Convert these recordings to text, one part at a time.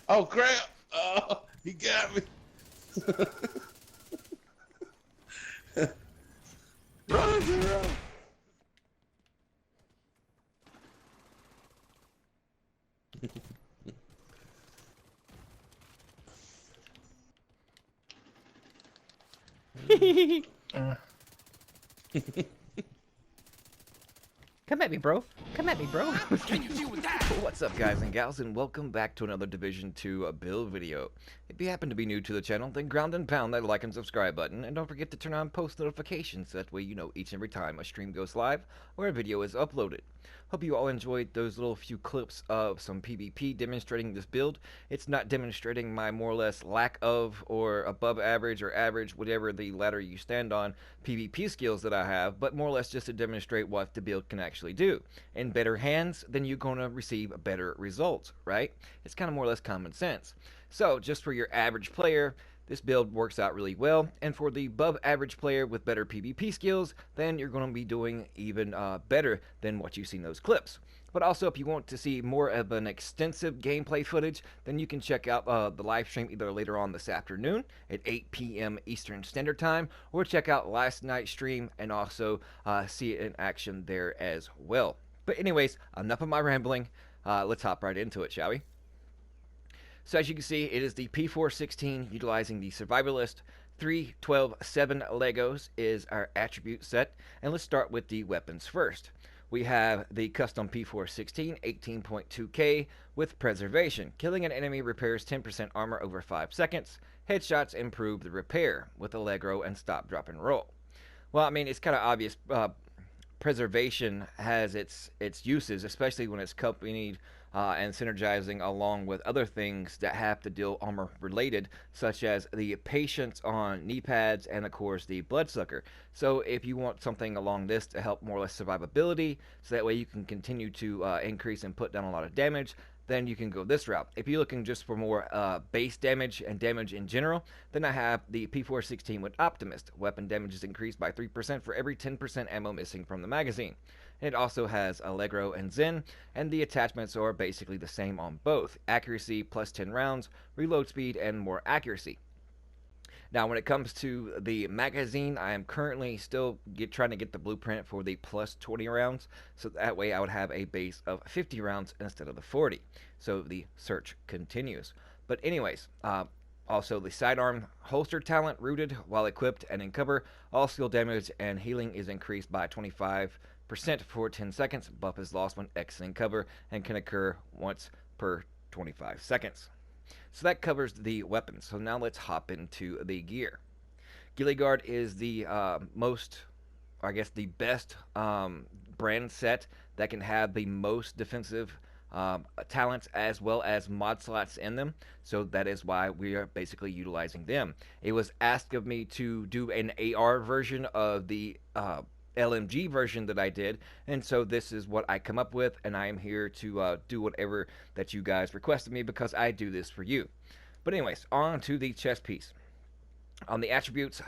Oh crap! Oh, he got me. Run, Zero. Uh, Come at me, bro. Come at me, bro. What's up, guys and gals, and welcome back to another Division 2 build video. If you happen to be new to the channel, then ground and pound that like and subscribe button, and don't forget to turn on post notifications, so that way you know each and every time a stream goes live or a video is uploaded. Hope you all enjoyed those little few clips of some PvP demonstrating this build. It's not demonstrating my more or less lack of or above average or average, whatever the ladder you stand on, PvP skills that I have, but more or less just to demonstrate what the build can actually do. In better hands, then you're going to receive better results, right? It's kind of more or less common sense. So, just for your average player, this build works out really well, and for the above average player with better PvP skills, then you're going to be doing even better than what you see in those clips. But also, if you want to see more of an extensive gameplay footage, then you can check out the live stream either later on this afternoon at 8 p.m. Eastern Standard Time, or check out last night's stream and also see it in action there as well. But anyways, enough of my rambling. Let's hop right into it, shall we? So as you can see, it is the P416 utilizing the Survivalist 3, 12, 7 Legos is our attribute set. And let's start with the weapons first. We have the custom P416 18.2K with Preservation. Killing an enemy repairs 10% armor over 5 seconds. Headshots improve the repair with Allegro and stop, drop, and roll. Well, I mean, it's kind of obvious. Preservation has its uses, especially when it's accompanied and synergizing along with other things that have to deal armor related, such as the patience on kneepads and of course the bloodsucker. So if you want something along this to help more or less survivability, so that way you can continue to increase and put down a lot of damage, then you can go this route. If you're looking just for more base damage and damage in general, then I have the P416 with Optimist. Weapon damage is increased by 3% for every 10% ammo missing from the magazine. It also has Allegro and Zen, and the attachments are basically the same on both. Accuracy plus 10 rounds, reload speed, and more accuracy. Now, when it comes to the magazine, I am currently still trying to get the blueprint for the plus 20 rounds, so that way I would have a base of 50 rounds instead of the 40. So the search continues. But anyways, also the sidearm holster talent, rooted while equipped and in cover. All skill damage and healing is increased by 25% for 10 seconds. Buff is lost when exiting cover and can occur once per 25 seconds. So that covers the weapons. So now let's hop into the gear. Ghillie Guard is the most, or I guess the best brand set that can have the most defensive talents as well as mod slots in them. So that is why we are basically utilizing them. It was asked of me to do an AR version of the LMG version that I did, and so this is what I come up with, and I am here to do whatever that you guys requested me because I do this for you. But anyways, on to the chest piece. On the attributes,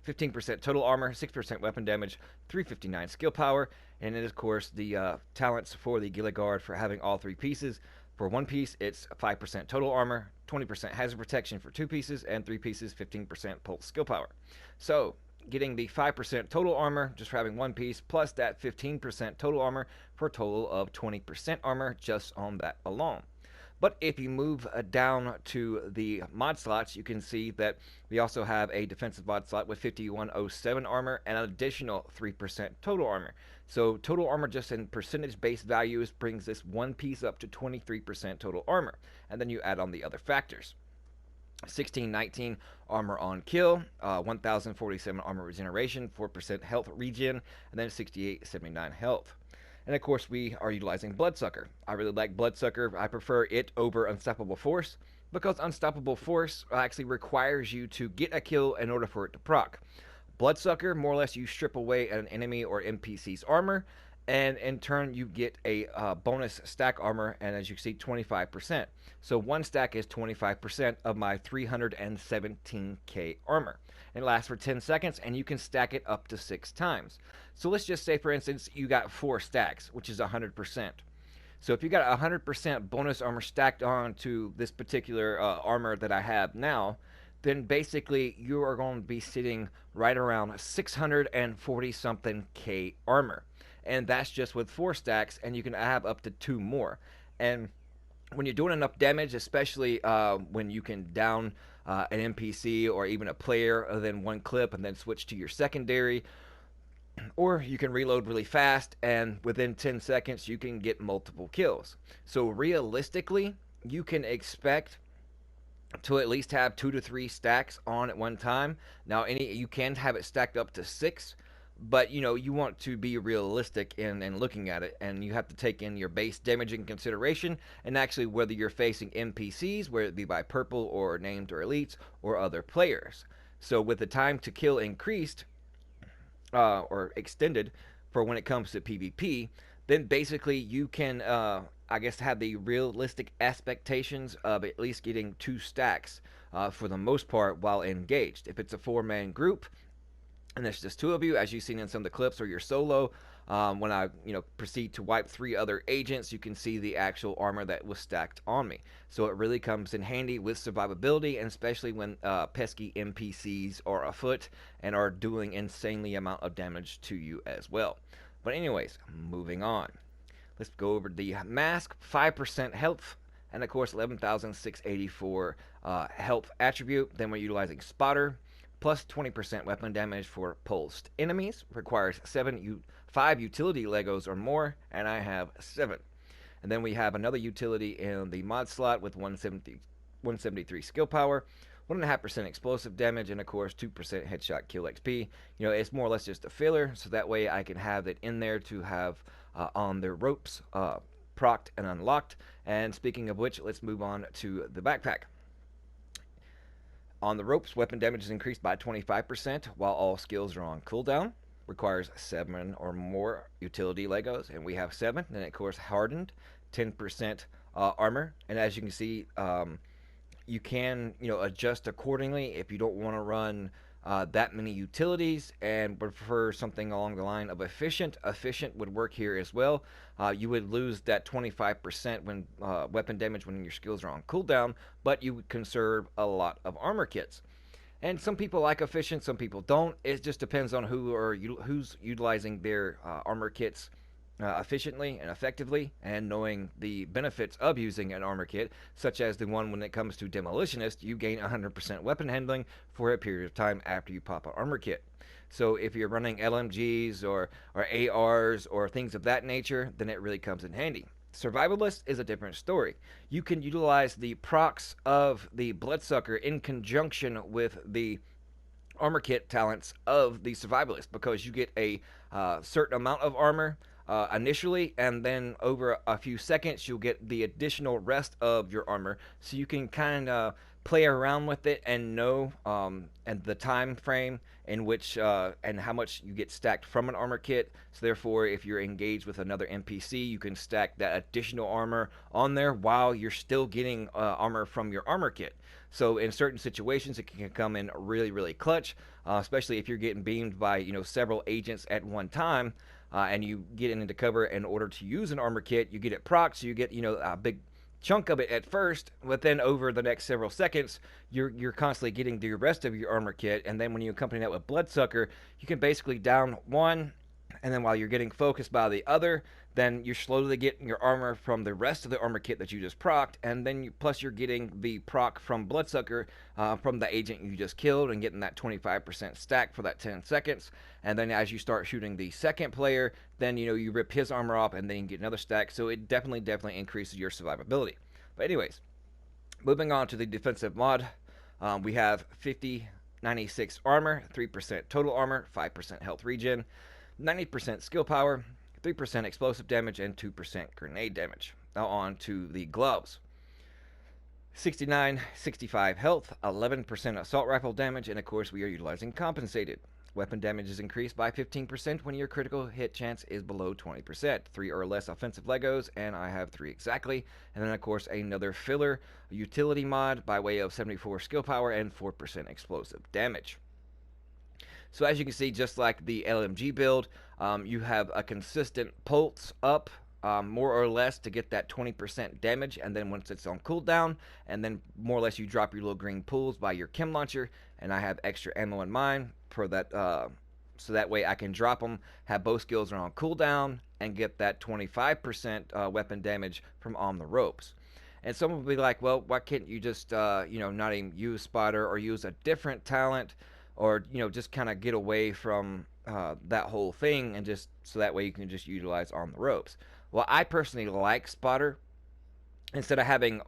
15% total armor, 6% weapon damage, 359 skill power, and it is of course the talents for the Ghillie Guard for having all three pieces. For one piece, it's 5% total armor, 20% hazard protection for 2 pieces, and 3 pieces, 15% pulse skill power. So getting the 5% total armor just for having one piece, plus that 15% total armor for a total of 20% armor just on that alone. But if you move down to the mod slots, you can see that we also have a defensive mod slot with 5107 armor and an additional 3% total armor. So total armor just in percentage based values brings this one piece up to 23% total armor. And then you add on the other factors. 1619 armor on kill, 1047 armor regeneration, 4% health regen, and then 6879 health. And of course, we are utilizing Bloodsucker. I really like Bloodsucker. I prefer it over Unstoppable Force because Unstoppable Force actually requires you to get a kill in order for it to proc. Bloodsucker, more or less, you strip away an enemy or NPC's armor, and in turn you get a bonus stack armor, and as you can see, 25%. So one stack is 25% of my 317k armor. It lasts for 10 seconds, and you can stack it up to 6 times. So let's just say, for instance, you got 4 stacks, which is 100%. So if you got 100% bonus armor stacked on to this particular armor that I have now, then basically you are going to be sitting right around 640 something K armor. And that's just with 4 stacks, and you can have up to 2 more. And when you're doing enough damage, especially when you can down an NPC or even a player within one clip and then switch to your secondary, or you can reload really fast and within 10 seconds you can get multiple kills. So realistically, you can expect to at least have 2 to 3 stacks on at one time. Now you can have it stacked up to 6, but you want to be realistic in looking at it, and you have to take in your base damage in consideration, and actually whether you're facing NPCs, whether it be by purple or named or elites or other players. So with the time to kill increased, or extended for when it comes to PvP, then basically you can, I guess, have the realistic expectations of at least getting 2 stacks for the most part while engaged. If it's a 4-man group and there's just 2 of you, as you've seen in some of the clips, or you're solo, when I proceed to wipe 3 other agents, you can see the actual armor that was stacked on me. So it really comes in handy with survivability, and especially when pesky NPCs are afoot and are doing insanely amount of damage to you as well. But anyways, moving on. Let's go over the mask. 5% health, and of course 11,684 health attribute. Then we're utilizing spotter, plus 20% weapon damage for pulsed enemies. Requires 5 utility Legos or more, and I have 7. And then we have another utility in the mod slot with 173 skill power, 1.5% explosive damage, and of course 2% headshot kill XP. It's more or less just a filler, so that way I can have it in there to have on the ropes procced and unlocked. And speaking of which, let's move on to the backpack. On the ropes, weapon damage is increased by 25% while all skills are on cooldown. Requires 7 or more utility Legos, and we have 7. And of course, hardened, 10% armor. And as you can see, you can adjust accordingly if you don't want to run that many utilities and prefer something along the line of efficient. Efficient would work here as well. You would lose that 25% when weapon damage when your skills are on cooldown, but you would conserve a lot of armor kits. And some people like efficient, some people don't. It just depends on who's utilizing their armor kits efficiently and effectively, and knowing the benefits of using an armor kit, such as the one when it comes to Demolitionist, you gain 100% weapon handling for a period of time after you pop an armor kit. So if you're running LMGs or ARs or things of that nature, then it really comes in handy. Survivalist is a different story. You can utilize the procs of the Bloodsucker in conjunction with the armor kit talents of the Survivalist, because you get a certain amount of armor initially, and then over a few seconds you'll get the additional rest of your armor, so you can kind of play around with it and know and the time frame in which and how much you get stacked from an armor kit. So therefore, if you're engaged with another NPC, you can stack that additional armor on there while you're still getting armor from your armor kit. So in certain situations, it can come in really, really clutch, especially if you're getting beamed by several agents at one time. And you get into cover in order to use an armor kit. You get it proc, so you get a big chunk of it at first, but then over the next several seconds, you're constantly getting the rest of your armor kit. And then when you accompany that with Bloodsucker, you can basically down one, and then while you're getting focused by the other, then you're slowly getting your armor from the rest of the armor kit that you just procced, and then plus you're getting the proc from Bloodsucker from the agent you just killed, and getting that 25% stack for that 10 seconds. And then as you start shooting the second player, then you rip his armor off, and then you get another stack. So it definitely increases your survivability. But anyways, moving on to the defensive mod, we have 96 armor, 3% total armor, 5% health regen, 90% skill power, 3% explosive damage, and 2% grenade damage. Now on to the gloves. 65 health, 11% assault rifle damage, and of course we are utilizing compensated. Weapon damage is increased by 15% when your critical hit chance is below 20%. 3 or less offensive Legos, and I have 3 exactly. And then of course another filler utility mod by way of 74 skill power and 4% explosive damage. So as you can see, just like the LMG build, you have a consistent pulse up more or less to get that 20% damage, and then once it's on cooldown, and then more or less you drop your little green pools by your chem launcher, and I have extra ammo in mine for that, so that way I can drop them, have both skills are on cooldown, and get that 25% weapon damage from on the ropes. And someone will be like, well, why can't you just, not even use spotter or use a different talent, or, just kind of get away from that whole thing, and just so that way you can just utilize on the ropes. Well, I personally like spotter instead of having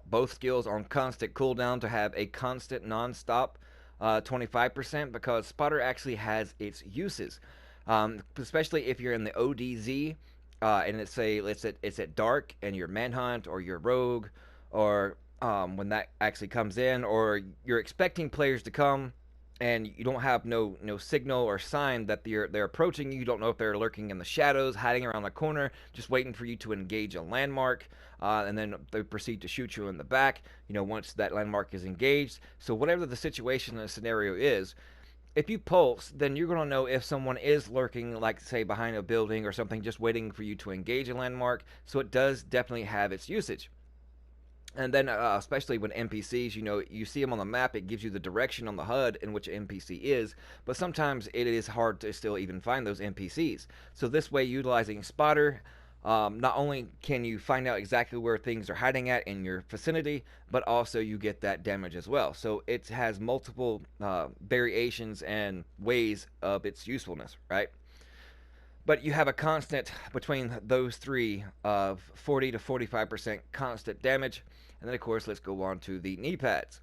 both skills on constant cooldown to have a constant non-stop 25%, because spotter actually has its uses, especially if you're in the ODZ, and it's at dark and you're manhunt or you're rogue, or when that actually comes in, or you're expecting players to come and you don't have no signal or sign that they're approaching you. You don't know if they're lurking in the shadows, hiding around the corner, just waiting for you to engage a landmark, and then they proceed to shoot you in the back, once that landmark is engaged. So whatever the situation and the scenario is, if you pulse, then you're going to know if someone is lurking, like, say, behind a building or something, just waiting for you to engage a landmark. So it does definitely have its usage. And then, especially when NPCs, you see them on the map, it gives you the direction on the HUD in which an NPC is, but sometimes it is hard to still even find those NPCs. So this way, utilizing Spotter, not only can you find out exactly where things are hiding at in your vicinity, but also you get that damage as well. So it has multiple variations and ways of its usefulness, right? But you have a constant between those three of 40 to 45% constant damage. And then, of course, let's go on to the knee pads.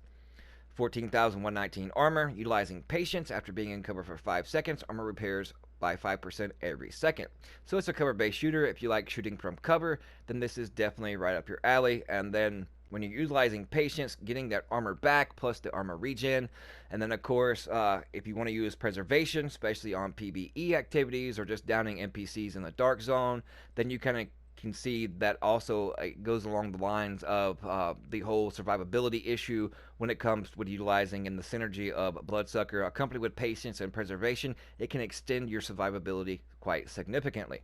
14,119 armor, utilizing patience after being in cover for 5 seconds. Armor repairs by 5% every second. So it's a cover-based shooter. If you like shooting from cover, then this is definitely right up your alley. And then when you're utilizing patience, getting that armor back plus the armor regen. And then, of course, if you want to use preservation, especially on PvE activities or just downing NPCs in the dark zone, then you kind of can see that also goes along the lines of the whole survivability issue when it comes with utilizing in the synergy of Bloodsucker accompanied with patience and preservation. It can extend your survivability quite significantly.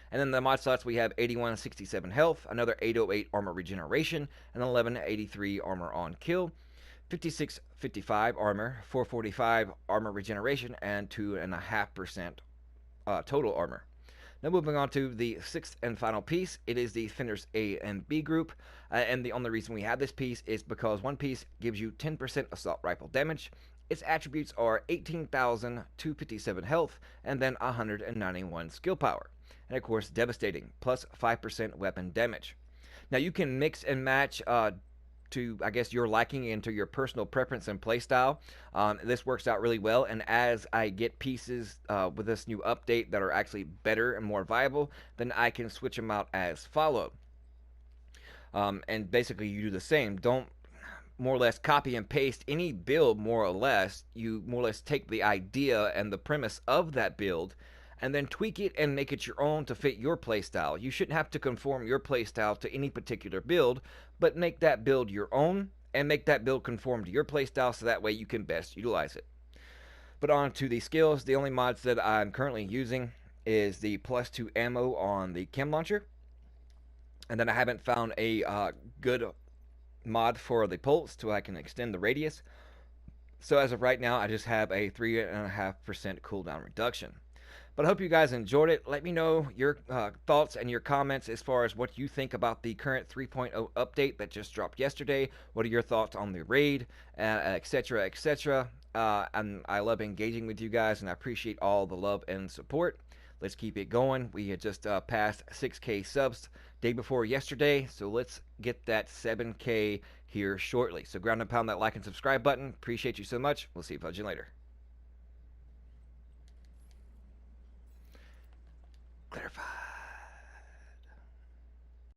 And then the mod slots, we have 8167 health, another 808 armor regeneration, and 1183 armor on kill, 5655 armor, 445 armor regeneration, and 2.5% total armor. Now moving on to the sixth and final piece, it is the Fender's A and B group, and the only reason we have this piece is because one piece gives you 10% assault rifle damage. Its attributes are 18,257 health, and then 191 skill power. And of course, devastating, plus 5% weapon damage. Now you can mix and match to, I guess, your liking into your personal preference and playstyle. This works out really well, and as I get pieces with this new update that are actually better and more viable, then I can switch them out as followed. And basically you do the same. Don't more or less copy and paste any build, more or less. You more or less take the idea and the premise of that build and then tweak it and make it your own to fit your playstyle. You shouldn't have to conform your playstyle to any particular build, but make that build your own and make that build conform to your playstyle so that way you can best utilize it. But on to the skills, the only mods that I'm currently using is the +2 ammo on the chem launcher. And then I haven't found a good mod for the pulse so I can extend the radius. So as of right now, I just have a 3.5% cooldown reduction. But I hope you guys enjoyed it. Let me know your thoughts and your comments as far as what you think about the current 3.0 update that just dropped yesterday. What are your thoughts on the raid, etc., etc. And I love engaging with you guys, and I appreciate all the love and support. Let's keep it going. We had just passed 6K subs day before yesterday, so let's get that 7K here shortly. So ground and pound that like and subscribe button. Appreciate you so much. We'll see you later. Clarify.